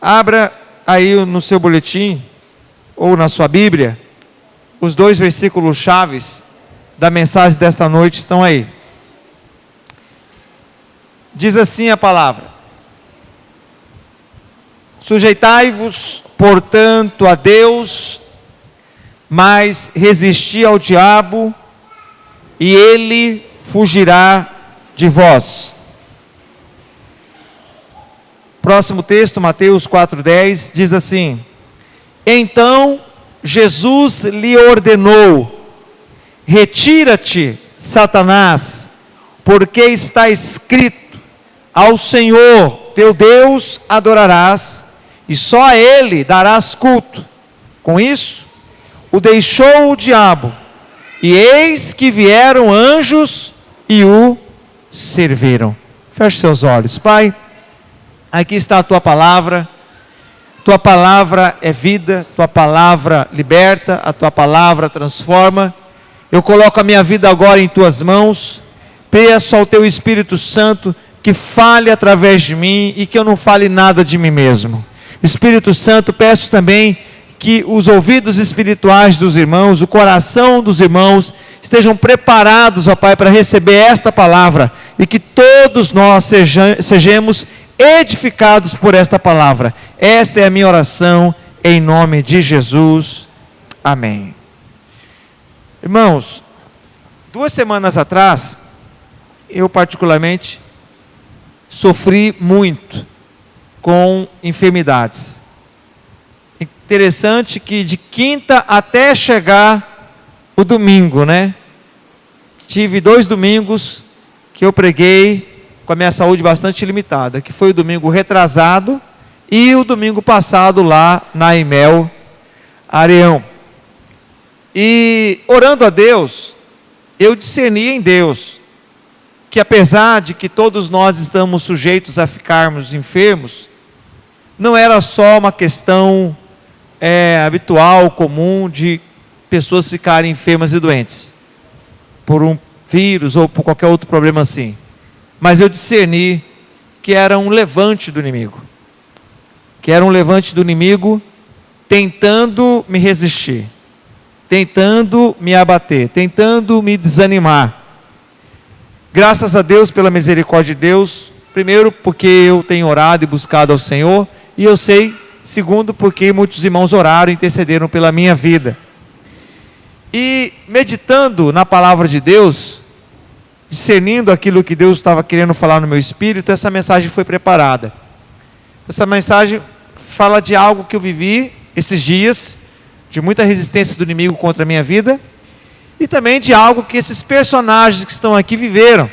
Abra aí no seu boletim, ou na sua Bíblia, os 2 versículos chaves da mensagem desta noite estão aí. Diz assim a palavra: sujeitai-vos, portanto, a Deus, mas resisti ao diabo, e ele fugirá de vós. Próximo texto, Mateus 4,10, diz assim: então Jesus lhe ordenou: retira-te, Satanás, porque está escrito: ao Senhor teu Deus adorarás, e só a Ele darás culto. Com isso, o deixou o diabo, e eis que vieram anjos e o serviram. Feche seus olhos. Pai, aqui está a tua palavra é vida, tua palavra liberta, a tua palavra transforma. Eu coloco a minha vida agora em tuas mãos, peço ao teu Espírito Santo que fale através de mim e que eu não fale nada de mim mesmo. Espírito Santo, peço também que os ouvidos espirituais dos irmãos, o coração dos irmãos, estejam preparados, ó Pai, para receber esta palavra, e que todos nós sejamos edificados por esta palavra. Esta é a minha oração, em nome de Jesus. Amém. Irmãos, 2 semanas atrás, eu particularmente sofri muito com enfermidades. Interessante que de quinta até chegar o domingo, né? Tive 2 domingos que eu preguei com a minha saúde bastante limitada, que foi o domingo retrasado e o domingo passado lá na Imel Areão. E orando a Deus, eu discerni em Deus que apesar de que todos nós estamos sujeitos a ficarmos enfermos, não era só uma questão habitual, comum, de pessoas ficarem enfermas e doentes, por um vírus ou por qualquer outro problema assim. Mas eu discerni que era um levante do inimigo, tentando me resistir, tentando me abater, tentando me desanimar. Graças a Deus, pela misericórdia de Deus, primeiro porque eu tenho orado e buscado ao Senhor, e eu sei, segundo porque muitos irmãos oraram e intercederam pela minha vida. E meditando na palavra de Deus, discernindo aquilo que Deus estava querendo falar no meu espírito, essa mensagem foi preparada. Essa mensagem fala de algo que eu vivi esses dias, de muita resistência do inimigo contra a minha vida, e também de algo que esses personagens que estão aqui viveram.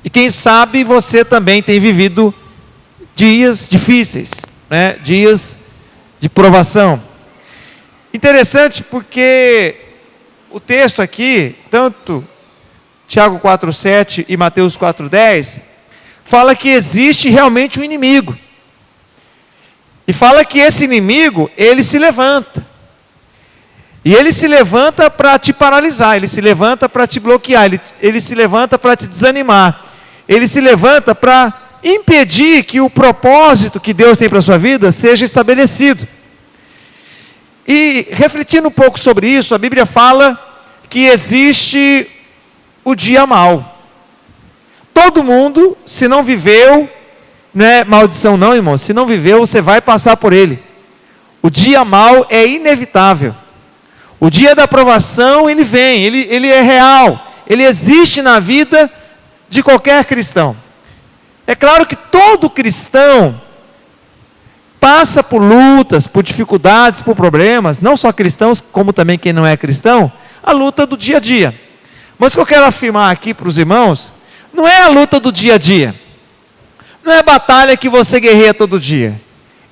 E quem sabe você também tem vivido dias difíceis, né? Dias de provação. Interessante porque o texto aqui, tanto Tiago 4,7 e Mateus 4,10, fala que existe realmente um inimigo. E fala que esse inimigo, ele se levanta. E ele se levanta para te paralisar, ele se levanta para te bloquear, ele se levanta para te desanimar, ele se levanta para impedir que o propósito que Deus tem para a sua vida seja estabelecido. E refletindo um pouco sobre isso, a Bíblia fala que existe o dia mau. Todo mundo, se não viveu, não é maldição não, irmão, se não viveu, você vai passar por ele. O dia mau é inevitável. O dia da aprovação, ele vem, ele é real, ele existe na vida de qualquer cristão. É claro que todo cristão passa por lutas, por dificuldades, por problemas, não só cristãos, como também quem não é cristão, a luta do dia a dia. Mas o que eu quero afirmar aqui para os irmãos, não é a luta do dia a dia, não é a batalha que você guerreia todo dia,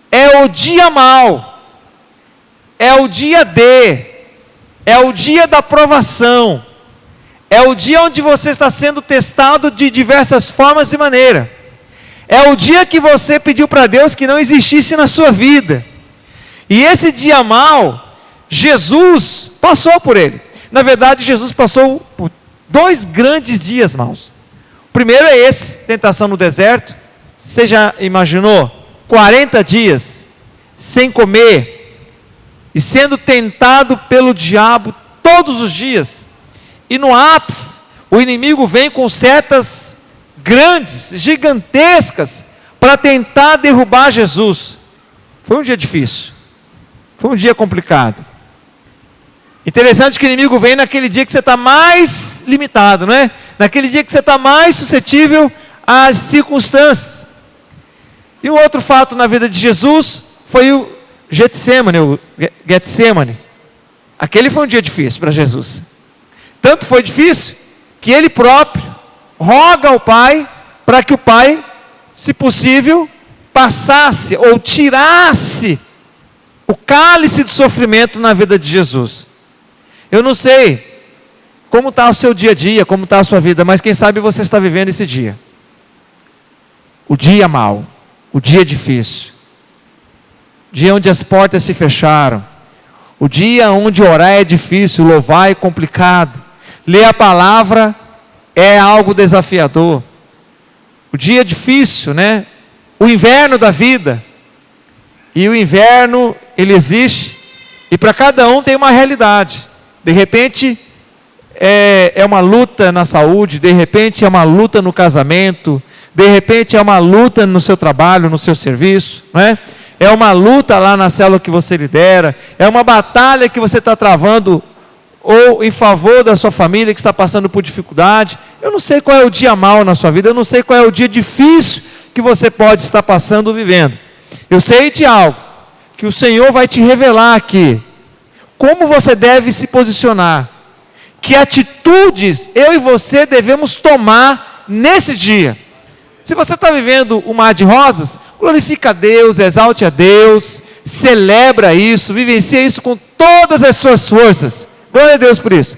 é o dia mau, é o dia D, é o dia da provação, é o dia onde você está sendo testado de diversas formas e maneiras, é o dia que você pediu para Deus que não existisse na sua vida, e esse dia mau, Jesus passou por ele. Na verdade, Jesus passou por 2 grandes dias maus. O primeiro é esse, tentação no deserto. Você já imaginou? 40 dias sem comer, e sendo tentado pelo diabo todos os dias. E no ápice, o inimigo vem com setas grandes, gigantescas, para tentar derrubar Jesus. Foi um dia difícil, foi um dia complicado. Interessante que o inimigo vem naquele dia que você está mais limitado, não é? Naquele dia que você está mais suscetível às circunstâncias. E um outro fato na vida de Jesus foi o Getsemane. Aquele foi um dia difícil para Jesus. Tanto foi difícil que ele próprio roga ao Pai para que o Pai, se possível, passasse ou tirasse o cálice de sofrimento na vida de Jesus. Eu não sei como está o seu dia a dia, como está a sua vida, mas quem sabe você está vivendo esse dia. O dia mau, o dia difícil, o dia onde as portas se fecharam, o dia onde orar é difícil, louvar é complicado, ler a palavra é algo desafiador. O dia difícil, né? O inverno da vida. E o inverno, ele existe, e para cada um tem uma realidade. De repente, é uma luta na saúde, de repente é uma luta no casamento, de repente é uma luta no seu trabalho, no seu serviço, não é? É uma luta lá na célula que você lidera, é uma batalha que você está travando, ou em favor da sua família que está passando por dificuldade. Eu não sei qual é o dia mau na sua vida, eu não sei qual é o dia difícil que você pode estar passando ou vivendo. Eu sei de algo, que o Senhor vai te revelar aqui, como você deve se posicionar, que atitudes eu e você devemos tomar nesse dia. Se você está vivendo um mar de rosas, glorifica a Deus, exalte a Deus, celebra isso, vivencia isso com todas as suas forças. Glória a Deus por isso.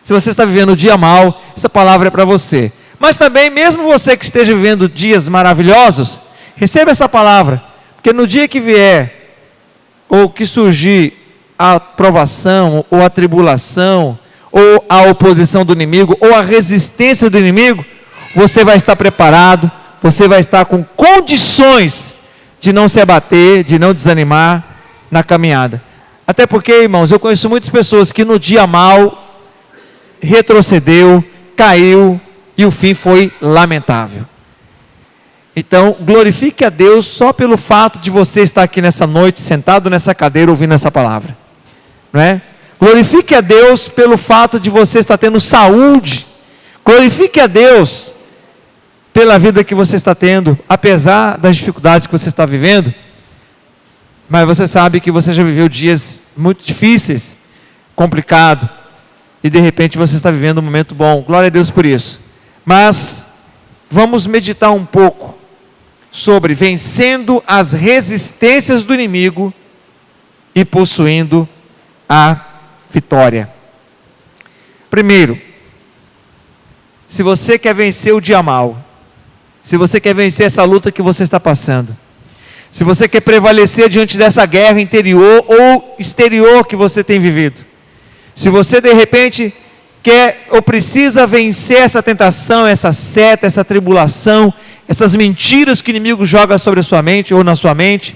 Se você está vivendo um dia mau, essa palavra é para você. Mas também, mesmo você que esteja vivendo dias maravilhosos, receba essa palavra, porque no dia que vier, ou que surgir a provação, ou a tribulação, ou a oposição do inimigo, ou a resistência do inimigo, você vai estar preparado, você vai estar com condições de não se abater, de não desanimar na caminhada. Até porque, irmãos, eu conheço muitas pessoas que no dia mau retrocedeu, caiu e o fim foi lamentável. Então, glorifique a Deus só pelo fato de você estar aqui nessa noite, sentado nessa cadeira, ouvindo essa palavra, não é? Glorifique a Deus pelo fato de você estar tendo saúde. Glorifique a Deus pela vida que você está tendo, apesar das dificuldades que você está vivendo. Mas você sabe que você já viveu dias muito difíceis, complicado, e de repente você está vivendo um momento bom. Glória a Deus por isso. Mas vamos meditar um pouco sobre vencendo as resistências do inimigo e possuindo a vitória. Primeiro, se você quer vencer o dia mau, se você quer vencer essa luta que você está passando, se você quer prevalecer diante dessa guerra interior ou exterior que você tem vivido, se você de repente quer ou precisa vencer essa tentação, essa seta, essa tribulação, essas mentiras que o inimigo joga sobre a sua mente ou na sua mente,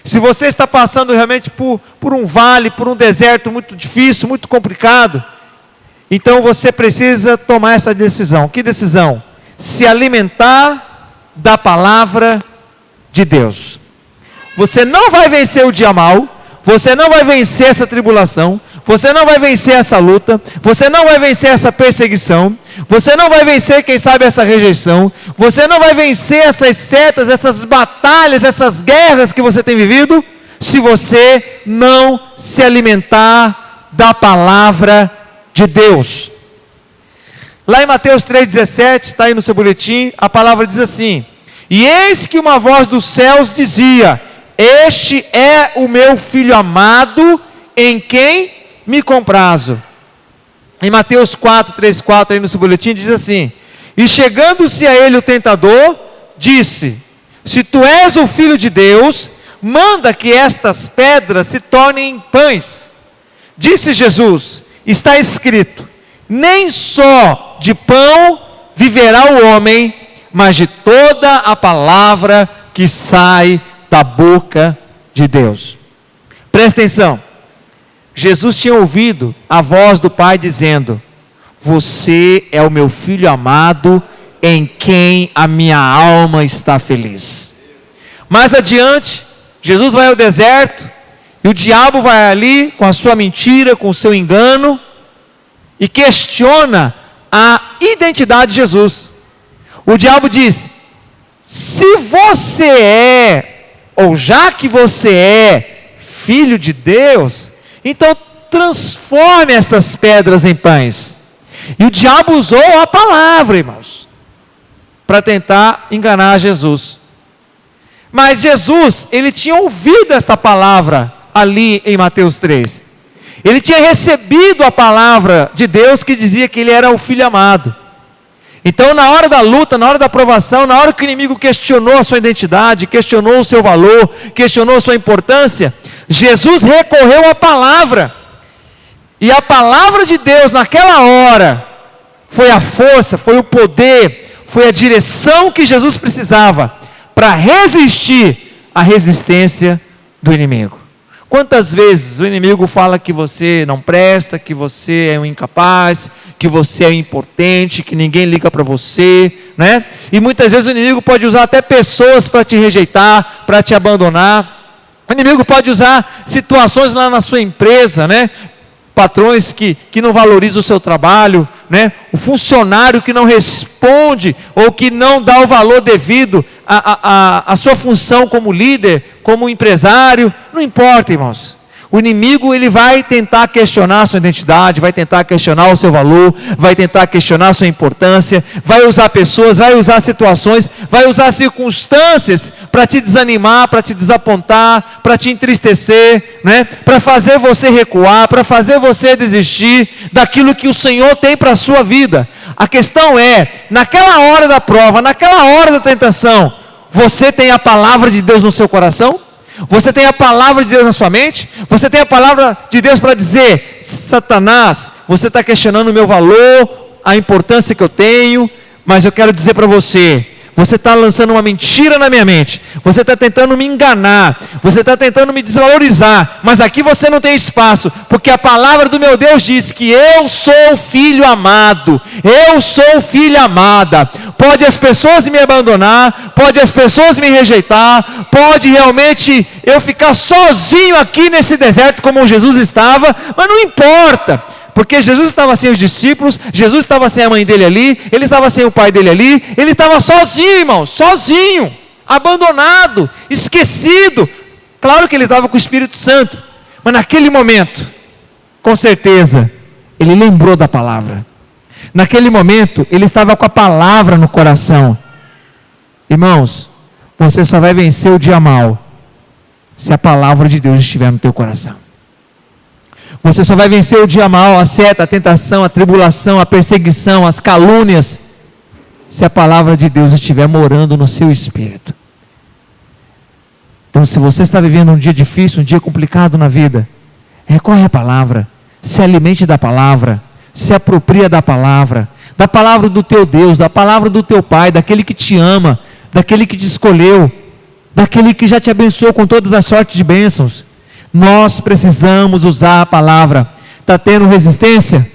se você está passando realmente por um vale, por um deserto muito difícil, muito complicado, então você precisa tomar essa decisão. Que decisão? Se alimentar da palavra de Deus. Você não vai vencer o dia mau, você não vai vencer essa tribulação, você não vai vencer essa luta, você não vai vencer essa perseguição, você não vai vencer, quem sabe, essa rejeição, você não vai vencer essas setas, essas batalhas, essas guerras que você tem vivido, se você não se alimentar da palavra de Deus. Lá em Mateus 3,17, está aí no seu boletim, a palavra diz assim: e eis que uma voz dos céus dizia: este é o meu filho amado, em quem me comprazo. Em Mateus 4,3,4, aí no seu boletim, diz assim: e chegando-se a ele o tentador, disse: se tu és o filho de Deus, manda que estas pedras se tornem pães. Disse Jesus: está escrito, nem só de pão viverá o homem, mas de toda a palavra que sai da boca de Deus. Presta atenção. Jesus tinha ouvido a voz do Pai dizendo: você é o meu filho amado, em quem a minha alma está feliz. Mais adiante, Jesus vai ao deserto, e o diabo vai ali com a sua mentira, com o seu engano, e questiona a identidade de Jesus. O diabo diz: se você é, ou já que você é filho de Deus, então transforme estas pedras em pães. E o diabo usou a palavra, irmãos, para tentar enganar Jesus. Mas Jesus, ele tinha ouvido esta palavra ali em Mateus 3. Ele tinha recebido a palavra de Deus que dizia que ele era o filho amado. Então, na hora da luta, na hora da provação, na hora que o inimigo questionou a sua identidade, questionou o seu valor, questionou a sua importância, Jesus recorreu à palavra. E a palavra de Deus naquela hora foi a força, foi o poder, foi a direção que Jesus precisava para resistir à resistência do inimigo. Quantas vezes o inimigo fala que você não presta, que você é um incapaz, que você é impotente, que ninguém liga para você, né? E muitas vezes o inimigo pode usar até pessoas para te rejeitar, para te abandonar. O inimigo pode usar situações lá na sua empresa, né? Patrões que não valorizam o seu trabalho, né? O funcionário que não responde ou que não dá o valor devido à sua função como líder, como empresário. Não importa, irmãos. O inimigo, ele vai tentar questionar a sua identidade, vai tentar questionar o seu valor, vai tentar questionar a sua importância, vai usar pessoas, vai usar situações, vai usar circunstâncias para te desanimar, para te desapontar, para te entristecer, né? Para fazer você recuar, para fazer você desistir daquilo que o Senhor tem para a sua vida. A questão é, naquela hora da prova, naquela hora da tentação, você tem a palavra de Deus no seu coração? Você tem a palavra de Deus na sua mente? Você tem a palavra de Deus para dizer: Satanás, você está questionando o meu valor, a importância que eu tenho, mas eu quero dizer para você, você está lançando uma mentira na minha mente, você está tentando me enganar, você está tentando me desvalorizar, mas aqui você não tem espaço, porque a palavra do meu Deus diz que eu sou filho amado, eu sou filha amada. Pode as pessoas me abandonar, pode as pessoas me rejeitar, pode realmente eu ficar sozinho aqui nesse deserto como Jesus estava, mas não importa. Porque Jesus estava sem os discípulos, Jesus estava sem a mãe dele ali, ele estava sem o pai dele ali, ele estava sozinho, irmão, sozinho, abandonado, esquecido. Claro que ele estava com o Espírito Santo, mas naquele momento, com certeza, ele lembrou da palavra. Naquele momento, ele estava com a palavra no coração. Irmãos, você só vai vencer o dia mau se a palavra de Deus estiver no teu coração. Você só vai vencer o dia mau, a seta, a tentação, a tribulação, a perseguição, as calúnias, se a palavra de Deus estiver morando no seu espírito. Então, se você está vivendo um dia difícil, um dia complicado na vida, recorre à palavra, se alimente da palavra, se apropria da palavra do teu Deus, da palavra do teu Pai, daquele que te ama, daquele que te escolheu, daquele que já te abençoou com todas as sortes de bênçãos. Nós precisamos usar a palavra. Está tendo resistência?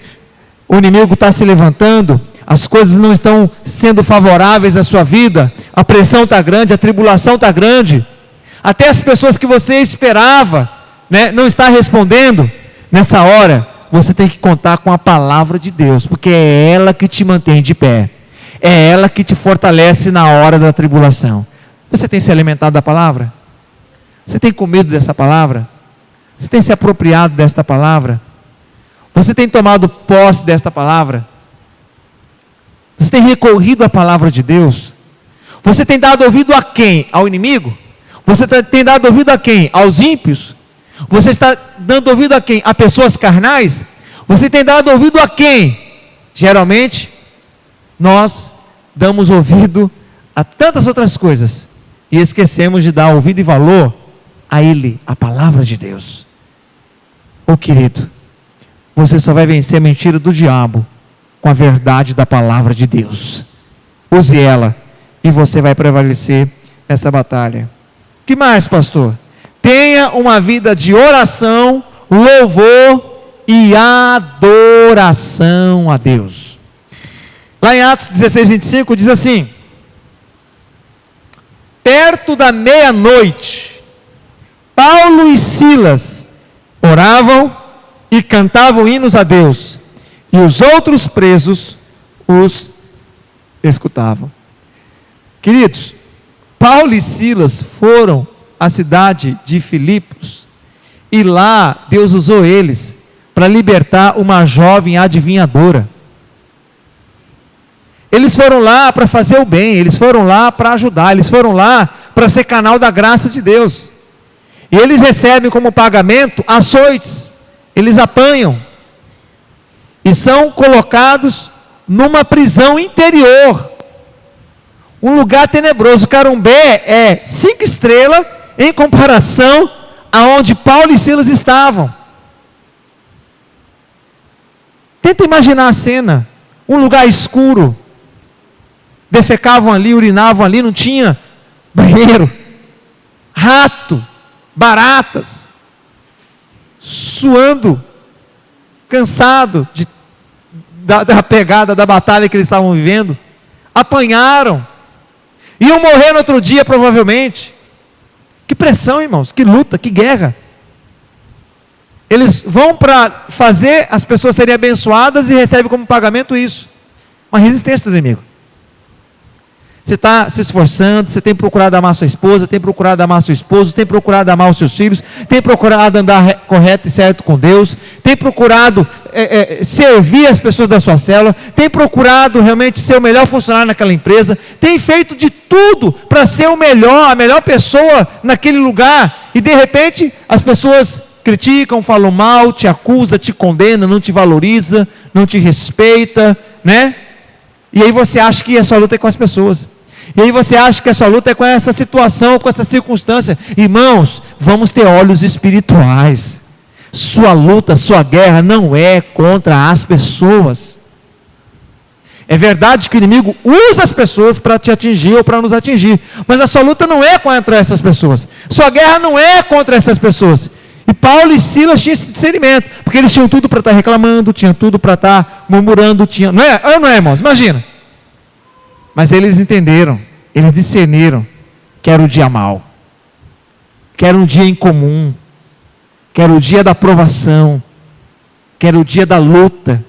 O inimigo está se levantando? As coisas não estão sendo favoráveis à sua vida? A pressão está grande, a tribulação está grande? Até as pessoas que você esperava, né, não está respondendo? Nessa hora, você tem que contar com a palavra de Deus, porque é ela que te mantém de pé. É ela que te fortalece na hora da tribulação. Você tem se alimentado da palavra? Você tem comido dessa palavra? Você tem se apropriado desta palavra? Você tem tomado posse desta palavra? Você tem recorrido à palavra de Deus? Você tem dado ouvido a quem? Ao inimigo? Você tem dado ouvido a quem? Aos ímpios? Você está dando ouvido a quem? A pessoas carnais? Você tem dado ouvido a quem? Geralmente, nós damos ouvido a tantas outras coisas e esquecemos de dar ouvido e valor a Ele, a palavra de Deus. Oh querido, você só vai vencer a mentira do diabo com a verdade da palavra de Deus. Use ela e você vai prevalecer nessa batalha. Que mais, pastor? tenha uma vida de oração, louvor e adoração a Deus. Lá em Atos 16, 25 diz assim: perto da meia-noite, Paulo e Silas oravam e cantavam hinos a Deus, e os outros presos os escutavam. Queridos, Paulo e Silas foram à cidade de Filipos, e lá Deus usou eles para libertar uma jovem adivinhadora. Eles foram lá para fazer o bem, eles foram lá para ajudar, eles foram lá para ser canal da graça de Deus. E eles recebem como pagamento açoites, eles apanham e são colocados numa prisão interior, um lugar tenebroso. Carumbé é 5 estrelas em comparação aonde Paulo e Silas estavam. Tenta imaginar a cena, um lugar escuro, defecavam ali, urinavam ali, não tinha banheiro, rato, baratas, suando, cansado da pegada, da batalha que eles estavam vivendo, apanharam, iam morrer no outro dia provavelmente. Que pressão, irmãos, que luta, que guerra. Eles vão para fazer as pessoas serem abençoadas e recebem como pagamento isso, uma resistência do inimigo. Você está se esforçando, você tem procurado amar sua esposa, tem procurado amar seu esposo, tem procurado amar os seus filhos, tem procurado andar correto e certo com Deus, tem procurado servir as pessoas da sua célula, tem procurado realmente ser o melhor funcionário naquela empresa, tem feito de tudo para ser o melhor, a melhor pessoa naquele lugar, e de repente as pessoas criticam, falam mal, te acusam, te condenam, não te valoriza, não te respeita, né? E aí você acha que a sua luta é com as pessoas. E aí você acha que a sua luta é com essa situação, com essa circunstância. Irmãos, vamos ter olhos espirituais. Sua luta, sua guerra não é contra as pessoas. É verdade que o inimigo usa as pessoas para te atingir ou para nos atingir. Mas a sua luta não é contra essas pessoas. Sua guerra não é contra essas pessoas. E Paulo e Silas tinham esse discernimento, porque eles tinham tudo para estar reclamando, tinham tudo para estar murmurando, não é, irmãos? Imagina. Mas eles entenderam, eles discerniram que era o dia mau, que era um dia incomum, que era o dia da provação, que era o dia da luta.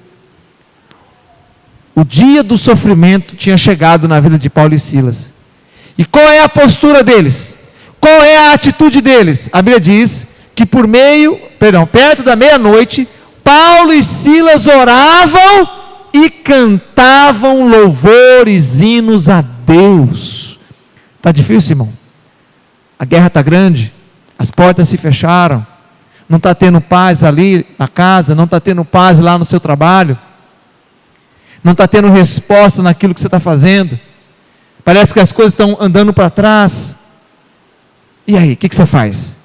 O dia do sofrimento tinha chegado na vida de Paulo e Silas. E qual é a postura deles? Qual é a atitude deles? A Bíblia diz que perto da meia-noite, Paulo e Silas oravam e cantavam louvores, hinos a Deus. Está difícil, irmão? A guerra está grande, as portas se fecharam, não está tendo paz ali na casa, não está tendo paz lá no seu trabalho, não está tendo resposta naquilo que você está fazendo, parece que as coisas estão andando para trás. E aí, o que você faz?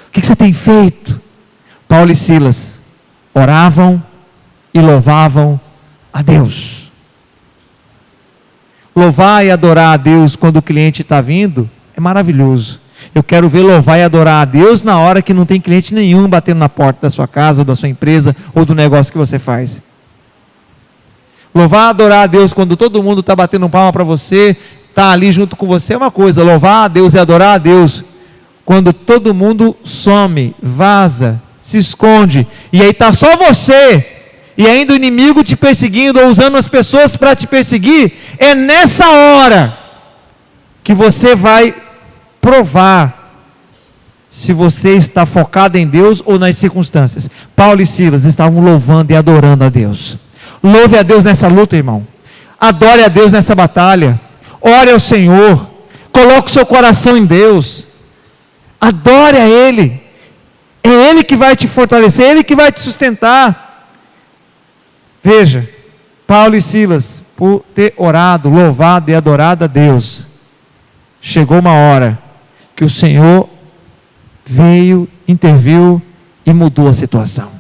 O que você tem feito? Paulo e Silas oravam e louvavam a Deus. Louvar e adorar a Deus quando o cliente está vindo é maravilhoso. Eu quero ver louvar e adorar a Deus na hora que não tem cliente nenhum batendo na porta da sua casa, ou da sua empresa, ou do negócio que você faz. Louvar e adorar a Deus quando todo mundo está batendo palma para você, está ali junto com você é uma coisa. Louvar a Deus e adorar a Deus quando todo mundo some, vaza, se esconde, e aí está só você, e ainda o inimigo te perseguindo, ou usando as pessoas para te perseguir, é nessa hora que você vai provar se você está focado em Deus ou nas circunstâncias. Paulo e Silas estavam louvando e adorando a Deus. Louve a Deus nessa luta, irmão. Adore a Deus nessa batalha. Ore ao Senhor. Coloque o seu coração em Deus. Adore a Ele. É Ele que vai te fortalecer, é Ele que vai te sustentar. Veja, Paulo e Silas, por ter orado, louvado e adorado a Deus, chegou uma hora que o Senhor veio, interviu e mudou a situação.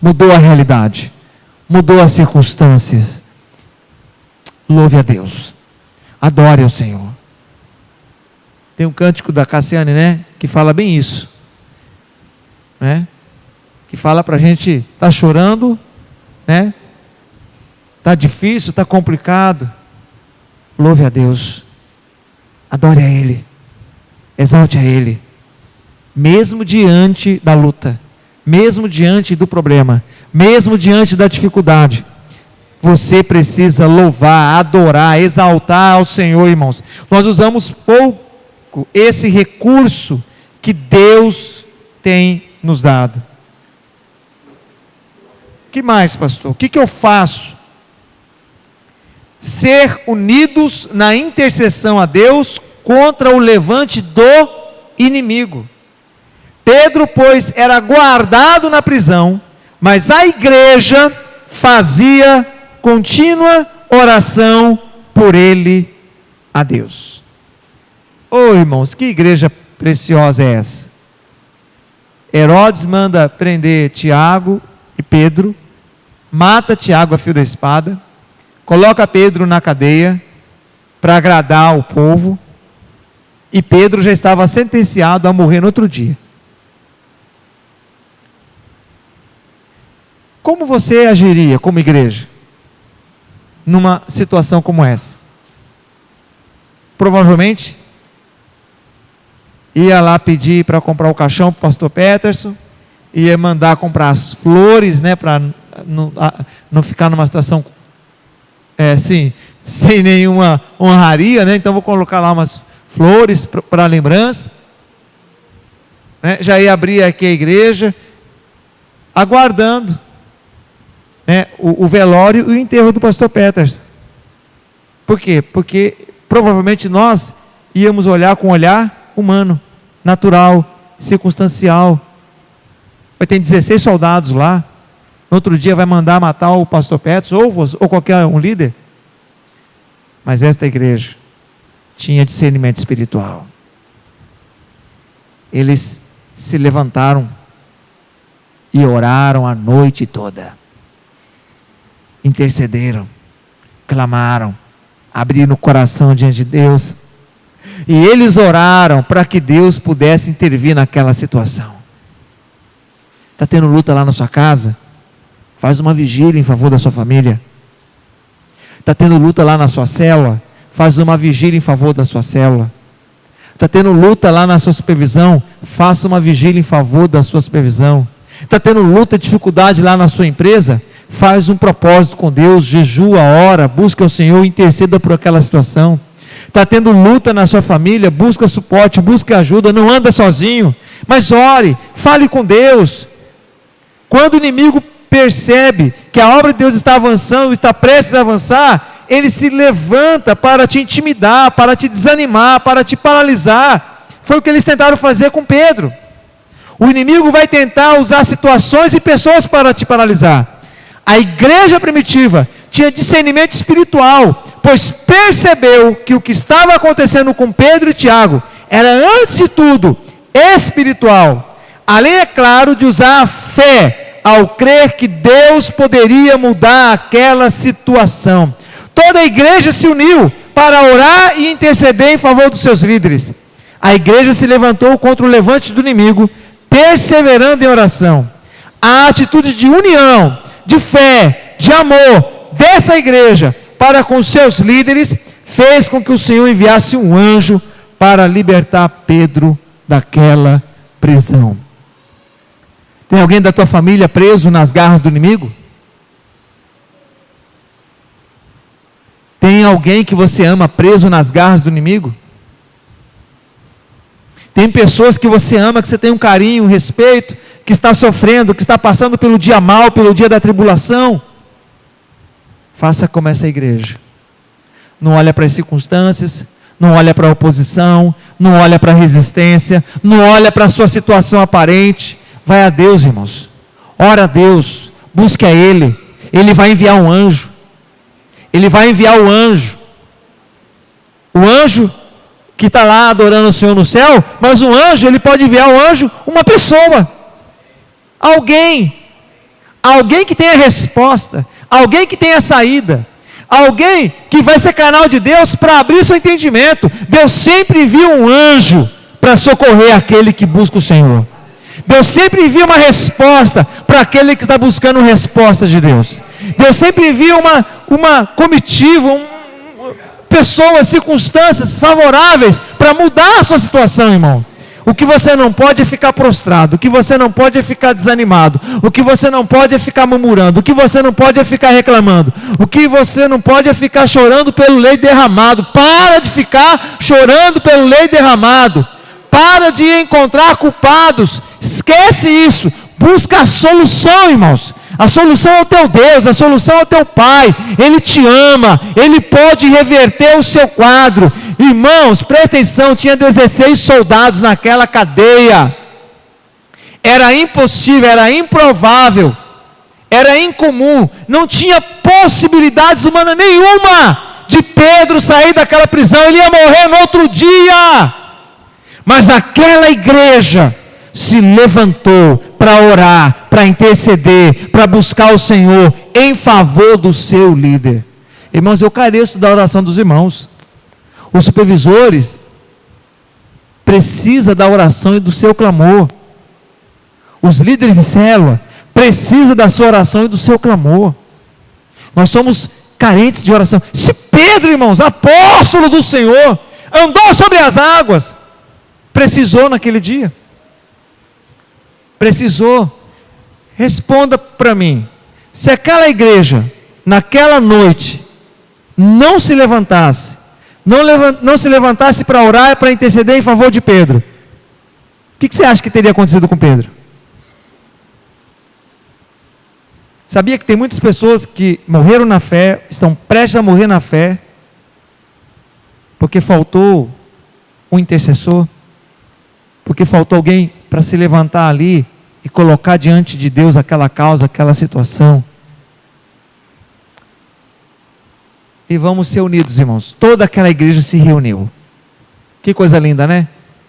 Mudou a realidade. Mudou as circunstâncias. Louve a Deus. Adore ao Senhor. Tem um cântico da Cassiane, né? Que fala bem isso, né? Que fala para a gente, tá chorando, né? Tá difícil, tá complicado. Louve a Deus, adore a Ele, exalte a Ele, mesmo diante da luta, mesmo diante do problema, mesmo diante da dificuldade. Você precisa louvar, adorar, exaltar ao Senhor, irmãos. Nós usamos pouco esse recurso que Deus tem nos dado. O que mais, pastor? O que eu faço? Ser unidos na intercessão a Deus contra o levante do inimigo. Pedro, pois, era guardado na prisão, mas a igreja fazia contínua oração por ele a Deus. Oh, irmãos, que igreja preciosa é essa? Herodes manda prender Tiago e Pedro, mata Tiago a fio da espada, coloca Pedro na cadeia para agradar o povo, e Pedro já estava sentenciado a morrer no outro dia. Como você agiria como igreja numa situação como essa? Provavelmente ia lá pedir para comprar o caixão para o pastor Peterson, ia mandar comprar as flores, né, para não ficar numa situação sem nenhuma honraria, né? Então vou colocar lá umas flores para lembrança, né? Já ia abrir aqui a igreja, aguardando, né, o velório e o enterro do pastor Peterson. Por quê? Porque provavelmente nós íamos olhar com um olhar humano, natural, circunstancial. Vai ter 16 soldados lá, no outro dia vai mandar matar o pastor Peterson ou qualquer um líder. Mas esta igreja tinha discernimento espiritual. Eles se levantaram e oraram a noite toda, intercederam, clamaram, abriram o coração diante de Deus, e eles oraram para que Deus pudesse intervir naquela situação. Está tendo luta lá na sua casa? Faz uma vigília em favor da sua família. Está tendo luta lá na sua célula? Faz uma vigília em favor da sua célula. Está tendo luta lá na sua supervisão? Faça uma vigília em favor da sua supervisão. Está tendo luta, dificuldade lá na sua empresa? Faz um propósito com Deus, jejua, ora, busca o Senhor, interceda por aquela situação. Está tendo luta na sua família? Busca suporte, busca ajuda, não anda sozinho, mas ore, fale com Deus. Quando o inimigo percebe que a obra de Deus está avançando, está prestes a avançar, ele se levanta para te intimidar, para te desanimar, para te paralisar. Foi o que eles tentaram fazer com Pedro. O inimigo vai tentar usar situações e pessoas para te paralisar. A igreja primitiva tinha discernimento espiritual, pois percebeu que o que estava acontecendo com Pedro e Tiago era, antes de tudo, espiritual. Além, é claro, de usar a fé ao crer que Deus poderia mudar aquela situação. Toda a igreja se uniu para orar e interceder em favor dos seus líderes. A igreja se levantou contra o levante do inimigo, perseverando em oração. A atitude de união, de fé, de amor dessa igreja para com seus líderes fez com que o Senhor enviasse um anjo para libertar Pedro daquela prisão. Tem alguém da tua família preso nas garras do inimigo? Tem alguém que você ama preso nas garras do inimigo? Tem pessoas que você ama, que você tem um carinho, um respeito, que está sofrendo, que está passando pelo dia mal, pelo dia da tribulação? Faça como essa igreja. Não olha para as circunstâncias, não olha para a oposição, não olha para a resistência, não olha para a sua situação aparente. Vai a Deus, irmãos. Ora a Deus, busque a Ele. Ele vai enviar um anjo. Ele vai enviar o anjo. O anjo que está lá adorando o Senhor no céu, mas o anjo, ele pode enviar o anjo, uma pessoa. Alguém que tenha resposta, alguém que tenha saída, alguém que vai ser canal de Deus para abrir seu entendimento. Deus sempre envia um anjo para socorrer aquele que busca o Senhor. Deus sempre envia uma resposta para aquele que está buscando resposta de Deus. Deus sempre envia uma comitiva, pessoas, circunstâncias favoráveis para mudar a sua situação, irmão. O que você não pode é ficar prostrado, o que você não pode é ficar desanimado, o que você não pode é ficar murmurando, o que você não pode é ficar reclamando, o que você não pode é ficar chorando pelo leite derramado. Para de ficar chorando pelo leite derramado, para de encontrar culpados, esquece isso, busca a solução, irmãos. A solução é o teu Deus, a solução é o teu Pai. Ele te ama, Ele pode reverter o seu quadro. Irmãos, presta atenção, tinha 16 soldados naquela cadeia. Era impossível, era improvável, era incomum, não tinha possibilidades humanas nenhuma de Pedro sair daquela prisão. Ele ia morrer no outro dia. Mas aquela igreja se levantou para orar, para interceder, para buscar o Senhor em favor do seu líder. Irmãos, eu careço da oração dos irmãos. Os supervisores precisam da oração e do seu clamor. Os líderes de célula precisam da sua oração e do seu clamor. Nós somos carentes de oração. Se Pedro, irmãos, apóstolo do Senhor, andou sobre as águas, precisou naquele dia. Precisou. Responda para mim, se aquela igreja, naquela noite, não se levantasse, não se levantasse para orar e para interceder em favor de Pedro, o que você acha que teria acontecido com Pedro? Sabia que tem muitas pessoas que morreram na fé, estão prestes a morrer na fé, porque faltou um intercessor, porque faltou alguém para se levantar ali e colocar diante de Deus aquela causa, aquela situação. E vamos ser unidos, irmãos. Toda aquela igreja se reuniu. Que coisa linda, né?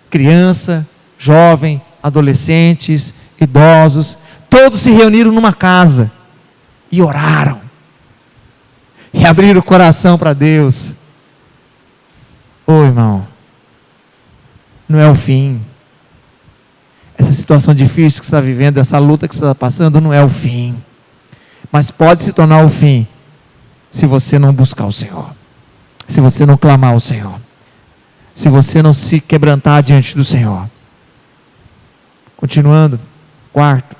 Criança, jovem, adolescentes, idosos, todos se reuniram numa casa e oraram e abriram o coração para Deus. Ô irmão, não é o fim. Essa situação difícil que você está vivendo, essa luta que você está passando, não é o fim. Mas pode se tornar o fim, se você não buscar o Senhor. Se você não clamar ao Senhor. Se você não se quebrantar diante do Senhor. Continuando. Quarto.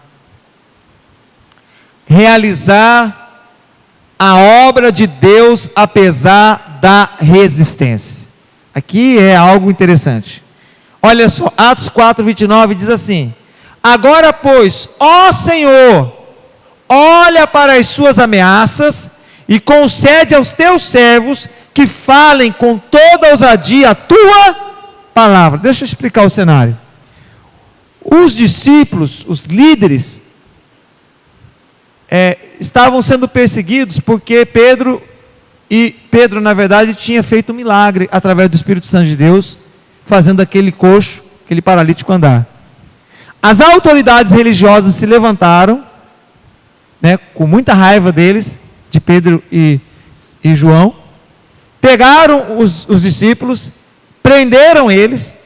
Realizar a obra de Deus apesar da resistência. Aqui é algo interessante. Olha só, Atos 4:29 diz assim: agora pois, ó Senhor, olha para as suas ameaças e concede aos teus servos que falem com toda ousadia a tua palavra. Deixa eu explicar o cenário. Os discípulos, os líderes, estavam sendo perseguidos porque Pedro, na verdade, tinha feito um milagre através do Espírito Santo de Deus, fazendo aquele coxo, aquele paralítico andar. As autoridades religiosas se levantaram, com muita raiva deles, de Pedro e João, pegaram os discípulos, prenderam eles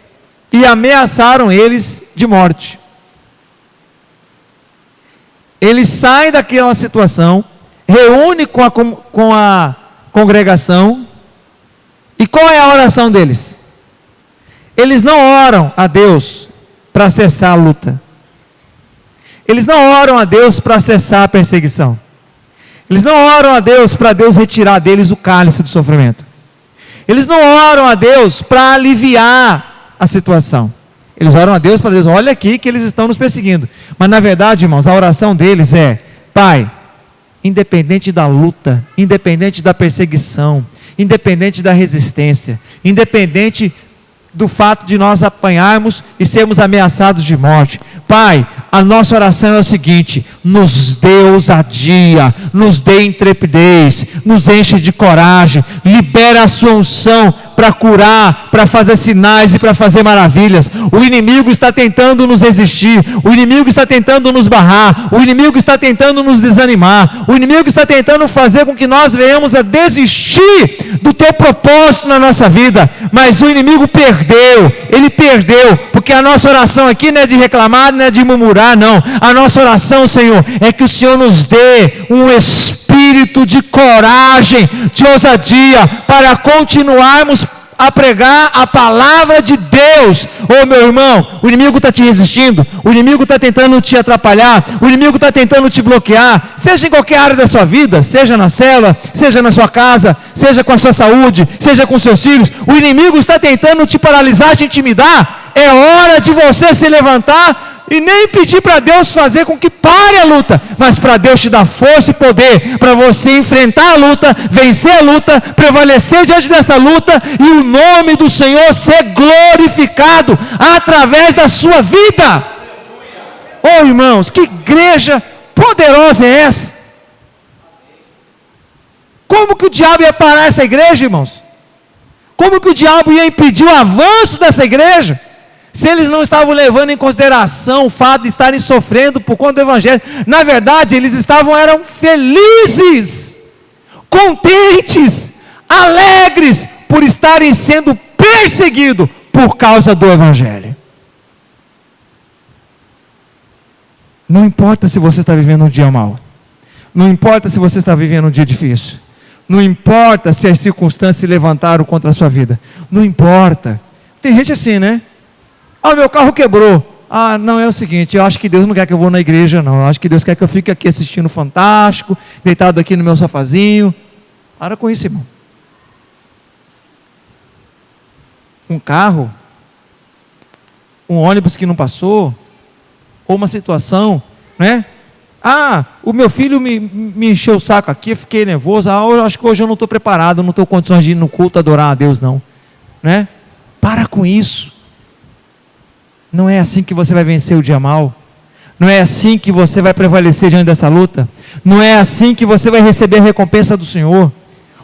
e ameaçaram eles de morte. Eles saem daquela situação, reúnem com a congregação, e qual é a oração deles? Eles não oram a Deus para cessar a luta. Eles não oram a Deus para cessar a perseguição. Eles não oram a Deus para Deus retirar deles o cálice do sofrimento. Eles não oram a Deus para aliviar a situação. Eles oram a Deus para Deus, olha aqui que eles estão nos perseguindo. Mas na verdade, irmãos, a oração deles é: Pai, independente da luta, independente da perseguição, independente da resistência, independente do fato de nós apanharmos e sermos ameaçados de morte, Pai, a nossa oração é o seguinte: nos dê ousadia, nos dê intrepidez, nos enche de coragem, libera a sua unção para curar, para fazer sinais e para fazer maravilhas. O inimigo está tentando nos resistir, o inimigo está tentando nos barrar, o inimigo está tentando nos desanimar, o inimigo está tentando fazer com que nós venhamos a desistir do teu propósito na nossa vida, mas o inimigo perdeu, ele perdeu, porque a nossa oração aqui não é de reclamar, não é de murmurar, não. A nossa oração, Senhor, é que o Senhor nos dê um espírito de coragem, de ousadia, para continuarmos a pregar a palavra de Deus. Ô meu irmão, o inimigo está te resistindo, o inimigo está tentando te atrapalhar, o inimigo está tentando te bloquear, seja em qualquer área da sua vida, seja na célula, seja na sua casa, seja com a sua saúde, seja com seus filhos, o inimigo está tentando te paralisar, te intimidar. É hora de você se levantar e nem pedir para Deus fazer com que pare a luta, mas para Deus te dar força e poder, para você enfrentar a luta, vencer a luta, prevalecer diante dessa luta, e o nome do Senhor ser glorificado através da sua vida. Oh irmãos, que igreja poderosa é essa? Como que o diabo ia parar essa igreja, irmãos? Como que o diabo ia impedir o avanço dessa igreja? Se eles não estavam levando em consideração o fato de estarem sofrendo por conta do evangelho, na verdade eles eram felizes, contentes, alegres por estarem sendo perseguidos por causa do evangelho. Não importa se você está vivendo um dia mau, não importa se você está vivendo um dia difícil, não importa se as circunstâncias se levantaram contra a sua vida, não importa. Tem gente assim, né? Ah, meu carro quebrou. Ah, não, é o seguinte, eu acho que Deus não quer que eu vou na igreja, não. Eu acho que Deus quer que eu fique aqui assistindo Fantástico, deitado aqui no meu sofazinho. Para com isso, irmão. Um carro, um ônibus que não passou, ou uma situação, né? Ah, o meu filho me encheu o saco aqui, eu fiquei nervoso. Ah, eu acho que hoje eu não estou preparado, não estou com condições de ir no culto adorar a Deus, não. Né? Para com isso. Não é assim que você vai vencer o dia mau. Não é assim que você vai prevalecer diante dessa luta. Não é assim que você vai receber a recompensa do Senhor.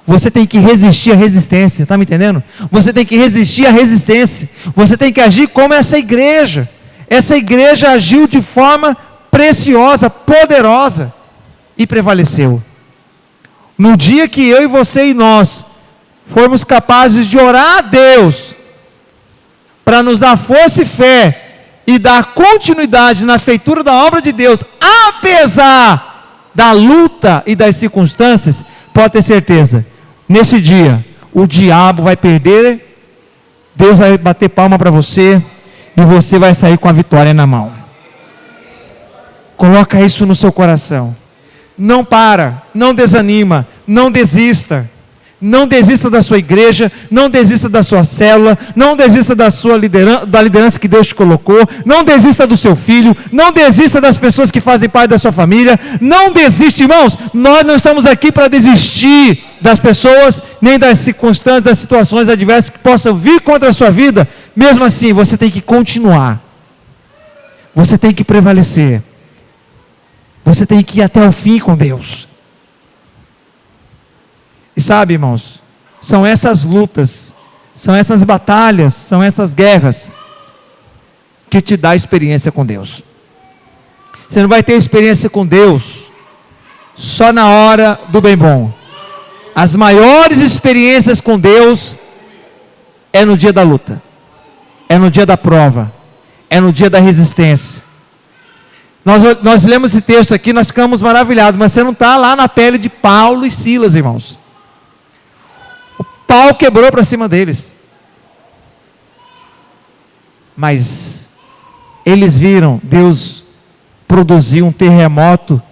Você tem que resistir à resistência, está me entendendo? Você tem que resistir à resistência. Você tem que agir como essa igreja. Essa igreja agiu de forma preciosa, poderosa, e prevaleceu. No dia que eu e você e nós formos capazes de orar a Deus para nos dar força e fé e dar continuidade na feitura da obra de Deus, apesar da luta e das circunstâncias, pode ter certeza, nesse dia o diabo vai perder, Deus vai bater palma para você e você vai sair com a vitória na mão. Coloca isso no seu coração. Não para, não desanima, não desista. Não desista da sua igreja, não desista da sua célula, não desista da liderança que Deus te colocou, não desista do seu filho, não desista das pessoas que fazem parte da sua família, não desista, irmãos. Nós não estamos aqui para desistir das pessoas, nem das circunstâncias, das situações adversas que possam vir contra a sua vida. Mesmo assim, você tem que continuar, você tem que prevalecer, você tem que ir até o fim com Deus. E sabe, irmãos, são essas lutas, são essas batalhas, são essas guerras que te dá experiência com Deus. Você não vai ter experiência com Deus só na hora do bem bom. As maiores experiências com Deus é no dia da luta, é no dia da prova, é no dia da resistência. Nós lemos esse texto aqui, nós ficamos maravilhados, mas você não está lá na pele de Paulo e Silas, irmãos. Pau quebrou para cima deles, mas eles viram Deus produzir um terremoto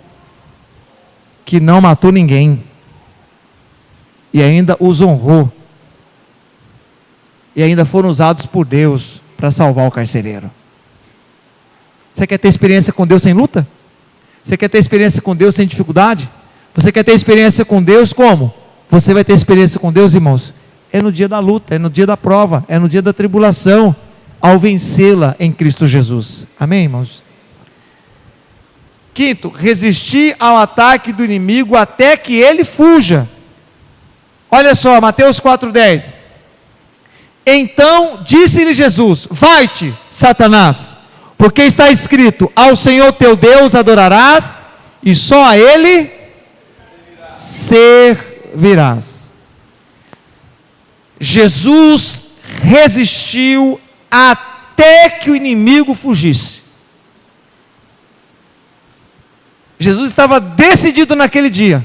que não matou ninguém e ainda os honrou, e ainda foram usados por Deus para salvar o carcereiro. Você quer ter experiência com Deus sem luta? Você quer ter experiência com Deus sem dificuldade? Você quer ter experiência com Deus como? Você vai ter experiência com Deus, irmãos, é no dia da luta, é no dia da prova, é no dia da tribulação, ao vencê-la em Cristo Jesus. Amém, irmãos? Quinto, resistir ao ataque do inimigo até que ele fuja. Olha só, Mateus 4,10. Então disse-lhe Jesus: vai-te, Satanás, porque está escrito: ao Senhor teu Deus adorarás, e só a Ele servirás. Jesus resistiu até que o inimigo fugisse. Jesus estava decidido naquele dia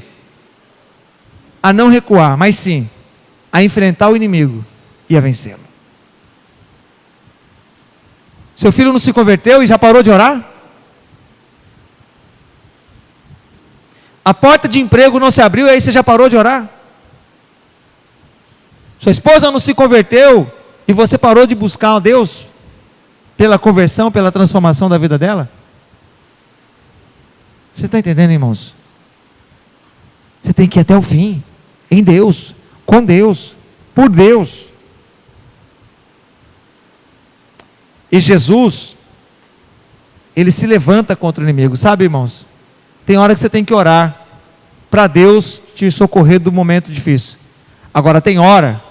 a não recuar, mas sim a enfrentar o inimigo e a vencê-lo. Seu filho não se converteu e já parou de orar? A porta de emprego não se abriu e aí você já parou de orar? Sua esposa não se converteu e você parou de buscar a Deus pela conversão, pela transformação da vida dela? Você está entendendo, irmãos? Você tem que ir até o fim, em Deus, com Deus, por Deus. E Jesus, Ele se levanta contra o inimigo, sabe, irmãos? Tem hora que você tem que orar, para Deus te socorrer do momento difícil. Agora tem hora,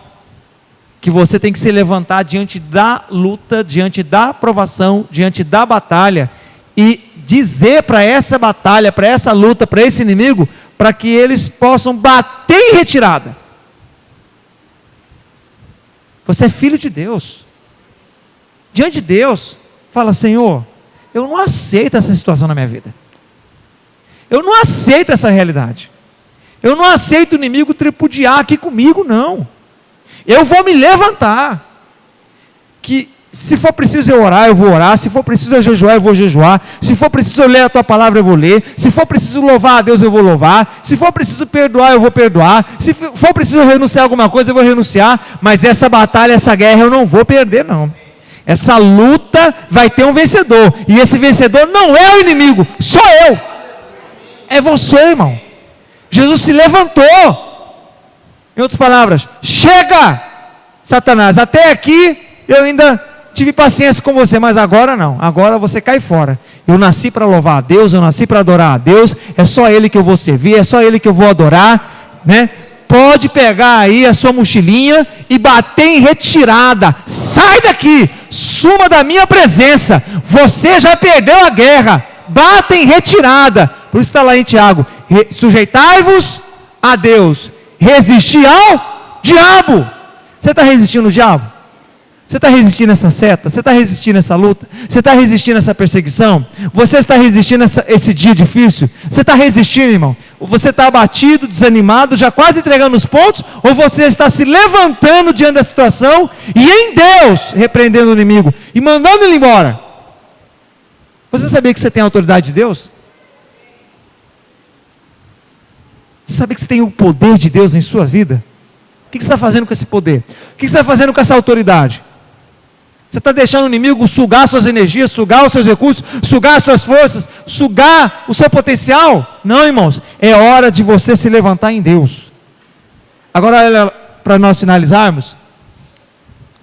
que você tem que se levantar diante da luta, diante da provação, diante da batalha, e dizer para essa batalha, para essa luta, para esse inimigo, para que eles possam bater em retirada. Você é filho de Deus. Diante de Deus, fala: Senhor, eu não aceito essa situação na minha vida. Eu não aceito essa realidade. Eu não aceito o inimigo tripudiar aqui comigo, não. Eu vou me levantar. Que se for preciso eu orar, eu vou orar. Se for preciso eu jejuar, eu vou jejuar. Se for preciso eu ler a tua palavra, eu vou ler. Se for preciso louvar a Deus, eu vou louvar. Se for preciso perdoar, eu vou perdoar. Se for preciso renunciar a alguma coisa, eu vou renunciar. Mas essa batalha, essa guerra, eu não vou perder, não. Essa luta vai ter um vencedor. E esse vencedor não é o inimigo, sou eu. É você, irmão. Jesus se levantou. Em outras palavras, chega, Satanás, até aqui eu ainda tive paciência com você, mas agora não, agora você cai fora. Eu nasci para louvar a Deus, eu nasci para adorar a Deus, é só Ele que eu vou servir, é só Ele que eu vou adorar, né? Pode pegar aí a sua mochilinha e bater em retirada. Sai daqui, suma da minha presença. Você já perdeu a guerra. Bata em retirada. Por isso está lá em Tiago: sujeitai-vos a Deus, resistir ao diabo. Você está resistindo ao diabo? Você está resistindo a essa seta? Você está resistindo a essa luta? Você está resistindo a essa perseguição? Você está resistindo a esse dia difícil? Você está resistindo, irmão? Você está abatido, desanimado, já quase entregando os pontos? Ou você está se levantando diante da situação e em Deus repreendendo o inimigo e mandando ele embora? Você sabia que você tem a autoridade de Deus? Você sabia que você tem o poder de Deus em sua vida? O que você está fazendo com esse poder? O que você está fazendo com essa autoridade? Você está deixando o inimigo sugar suas energias, sugar os seus recursos, sugar as suas forças, sugar o seu potencial? Não, irmãos, é hora de você se levantar em Deus. Agora, olha, para nós finalizarmos,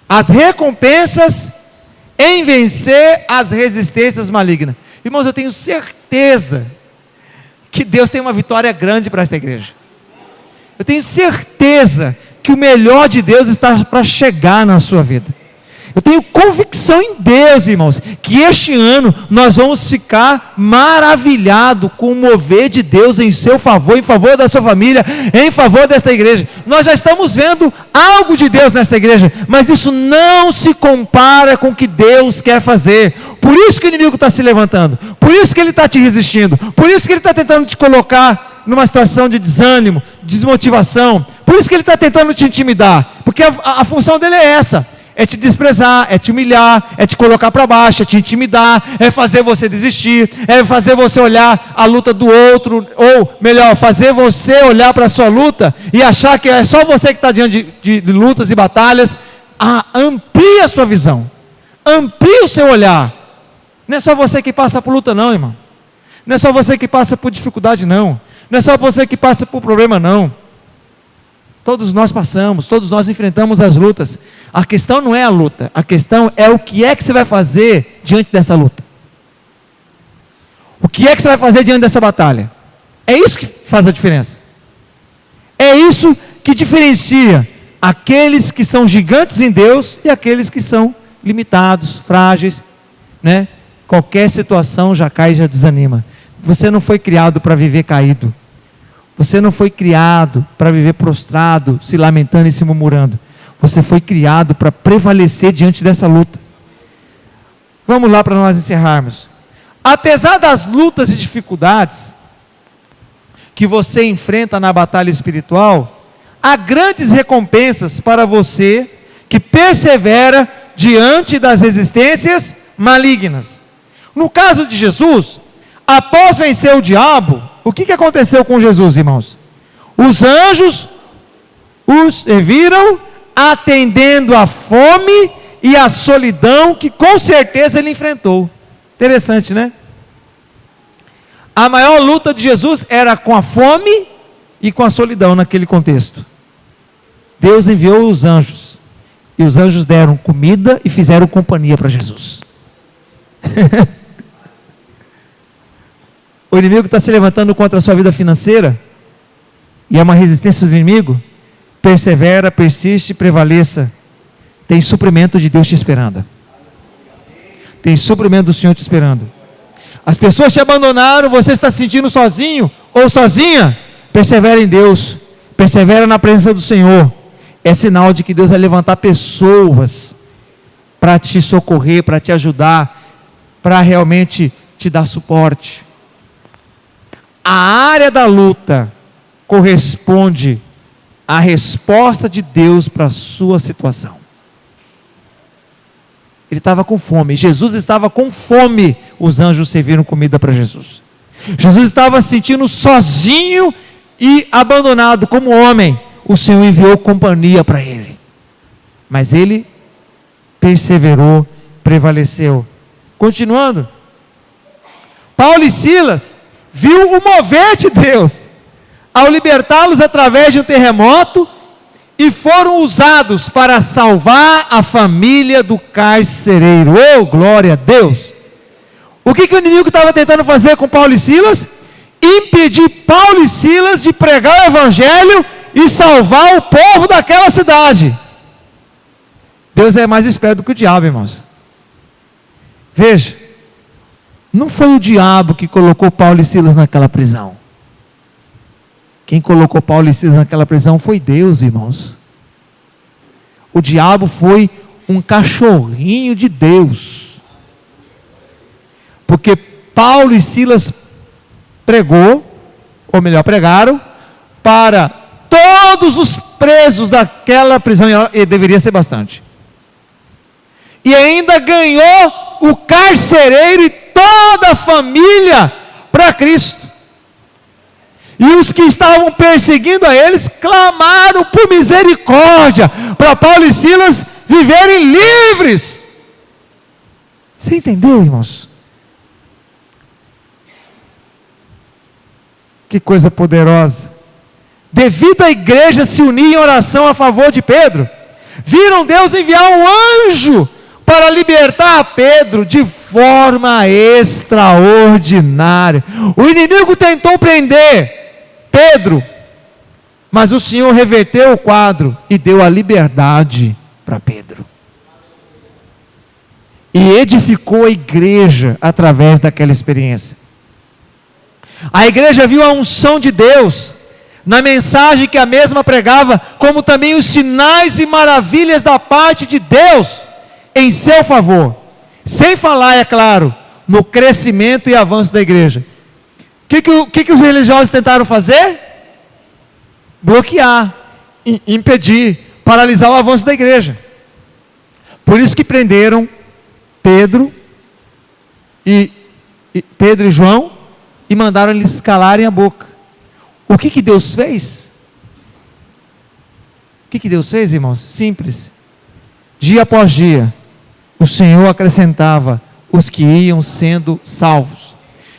as recompensas em vencer as resistências malignas. Irmãos, eu tenho certeza que Deus tem uma vitória grande para esta igreja. Eu tenho certeza que o melhor de Deus está para chegar na sua vida. Eu tenho convicção em Deus, irmãos, que este ano nós vamos ficar maravilhados com o mover de Deus em seu favor, em favor da sua família, em favor desta igreja. Nós já estamos vendo algo de Deus nesta igreja, mas isso não se compara com o que Deus quer fazer. Por isso que o inimigo está se levantando, por isso que ele está te resistindo, por isso que ele está tentando te colocar numa situação de desânimo, desmotivação, por isso que ele está tentando te intimidar, porque a função dele é essa: é te desprezar, é te humilhar, é te colocar para baixo, é te intimidar, é fazer você desistir, é fazer você olhar a luta do outro, ou melhor, fazer você olhar para a sua luta e achar que é só você que está diante de lutas e batalhas. Amplie a sua visão, amplie o seu olhar. Não é só você que passa por luta não, irmão. Não é só você que passa por dificuldade não. Não é só você que passa por problema não. Todos nós passamos, todos nós enfrentamos as lutas. A questão não é a luta, a questão é o que é que você vai fazer diante dessa luta. O que é que você vai fazer diante dessa batalha? É isso que faz a diferença. É isso que diferencia aqueles que são gigantes em Deus e aqueles que são limitados, frágeis, né? Qualquer situação já cai e já desanima. Você não foi criado para viver caído. Você não foi criado para viver prostrado, se lamentando e se murmurando. Você foi criado para prevalecer diante dessa luta. Vamos lá para nós encerrarmos. Apesar das lutas e dificuldades que você enfrenta na batalha espiritual, há grandes recompensas para você que persevera diante das resistências malignas. No caso de Jesus, após vencer o diabo, o que aconteceu com Jesus, irmãos? Os anjos os serviram, atendendo à fome e à solidão que com certeza ele enfrentou. Interessante, né? A maior luta de Jesus era com a fome e com a solidão naquele contexto. Deus enviou os anjos, e os anjos deram comida e fizeram companhia para Jesus. O inimigo está se levantando contra a sua vida financeira, e é uma resistência do inimigo. Persevera, persiste, prevaleça. Tem suprimento de Deus te esperando. Tem suprimento do Senhor te esperando. As pessoas te abandonaram, você está se sentindo sozinho ou sozinha? Persevera em Deus, persevera na presença do Senhor. É sinal de que Deus vai levantar pessoas para te socorrer, para te ajudar, para realmente te dar suporte. A área da luta corresponde à resposta de Deus para a sua situação. Ele estava com fome, Jesus estava com fome, os anjos serviram comida para Jesus. Jesus estava se sentindo sozinho e abandonado como homem, o Senhor enviou companhia para ele. Mas ele perseverou, prevaleceu. Continuando, Paulo e Silas viu o mover de Deus, ao libertá-los através de um terremoto, e foram usados para salvar a família do carcereiro. Oh, glória a Deus! O que o inimigo estava tentando fazer com Paulo e Silas? Impedir Paulo e Silas de pregar o evangelho e salvar o povo daquela cidade. Deus é mais esperto do que o diabo, irmãos. Veja, não foi o diabo que colocou Paulo e Silas naquela prisão. Quem colocou Paulo e Silas naquela prisão foi Deus, irmãos. O diabo foi um cachorrinho de Deus. Porque Paulo e Silas pregaram para todos os presos daquela prisão, e deveria ser bastante. E ainda ganhou o carcereiro e toda a família para Cristo. E os que estavam perseguindo a eles clamaram por misericórdia para Paulo e Silas viverem livres. Você entendeu, irmãos? Que coisa poderosa. Devido à igreja se unir em oração a favor de Pedro, viram Deus enviar um anjo para libertar a Pedro de forma extraordinária. O inimigo tentou prender Pedro, mas o Senhor reverteu o quadro e deu a liberdade para Pedro. E edificou a igreja através daquela experiência. A igreja viu a unção de Deus na mensagem que a mesma pregava, como também os sinais e maravilhas da parte de Deus em seu favor. Sem falar, é claro, no crescimento e avanço da igreja. O que os religiosos tentaram fazer? Bloquear, impedir, paralisar o avanço da igreja. Por isso que prenderam Pedro e João e mandaram eles calarem a boca. O que Deus fez? O que Deus fez, irmãos? Simples. Dia após dia, o Senhor acrescentava os que iam sendo salvos.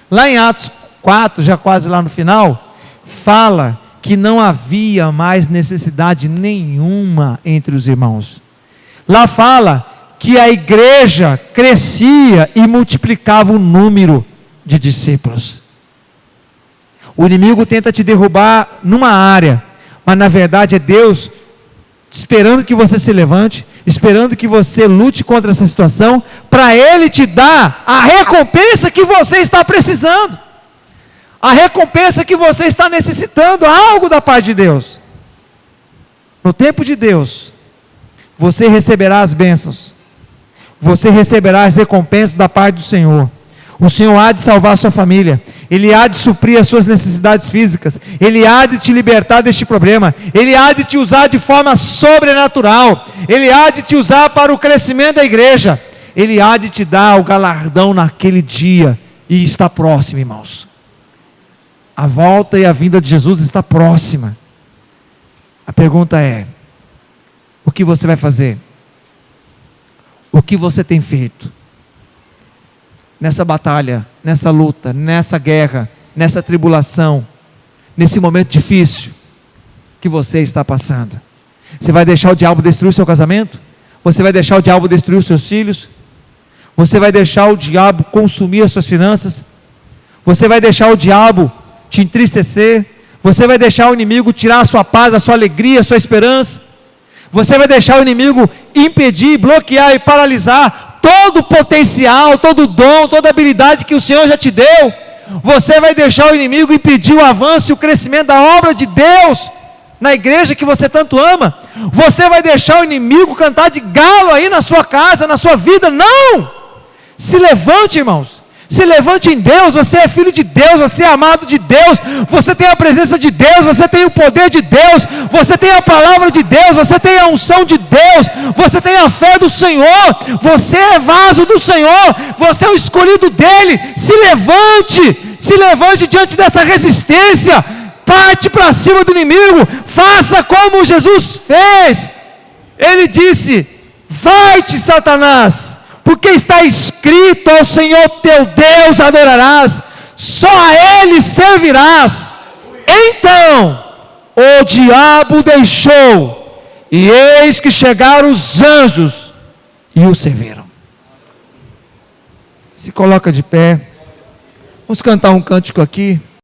Lá em Atos 4, já quase lá no final, fala que não havia mais necessidade nenhuma entre os irmãos. Lá fala que a igreja crescia e multiplicava o número de discípulos. O inimigo tenta te derrubar numa área, mas na verdade é Deus esperando que você se levante, esperando que você lute contra essa situação, para Ele te dar a recompensa que você está precisando, a recompensa que você está necessitando, algo da parte de Deus. No tempo de Deus, você receberá as bênçãos, você receberá as recompensas da parte do Senhor. O Senhor há de salvar a sua família, Ele há de suprir as suas necessidades físicas, Ele há de te libertar deste problema, Ele há de te usar de forma sobrenatural, Ele há de te usar para o crescimento da igreja, Ele há de te dar o galardão naquele dia, e está próximo, irmãos. A volta e a vinda de Jesus está próxima. A pergunta é: o que você vai fazer? O que você tem feito? Nessa batalha, nessa luta, nessa guerra, nessa tribulação, nesse momento difícil que você está passando. Você vai deixar o diabo destruir o seu casamento? Você vai deixar o diabo destruir os seus filhos? Você vai deixar o diabo consumir as suas finanças? Você vai deixar o diabo te entristecer? Você vai deixar o inimigo tirar a sua paz, a sua alegria, a sua esperança? Você vai deixar o inimigo impedir, bloquear e paralisar todo o potencial, todo o dom, toda a habilidade que o Senhor já te deu? Você vai deixar o inimigo impedir o avanço e o crescimento da obra de Deus na igreja que você tanto ama? Você vai deixar o inimigo cantar de galo aí na sua casa, na sua vida? Não! Se levante, irmãos. Se levante em Deus. Você é filho de Deus, você é amado de Deus, você tem a presença de Deus, você tem o poder de Deus, você tem a palavra de Deus, você tem a unção de Deus, você tem a fé do Senhor, você é vaso do Senhor, você é o escolhido dele. Se levante diante dessa resistência, parte para cima do inimigo, faça como Jesus fez. Ele disse: vai-te, Satanás, porque está escrito: ao Senhor teu Deus adorarás, só a Ele servirás. Então o diabo deixou, e eis que chegaram os anjos e o serviram. Se coloca de pé, vamos cantar um cântico aqui.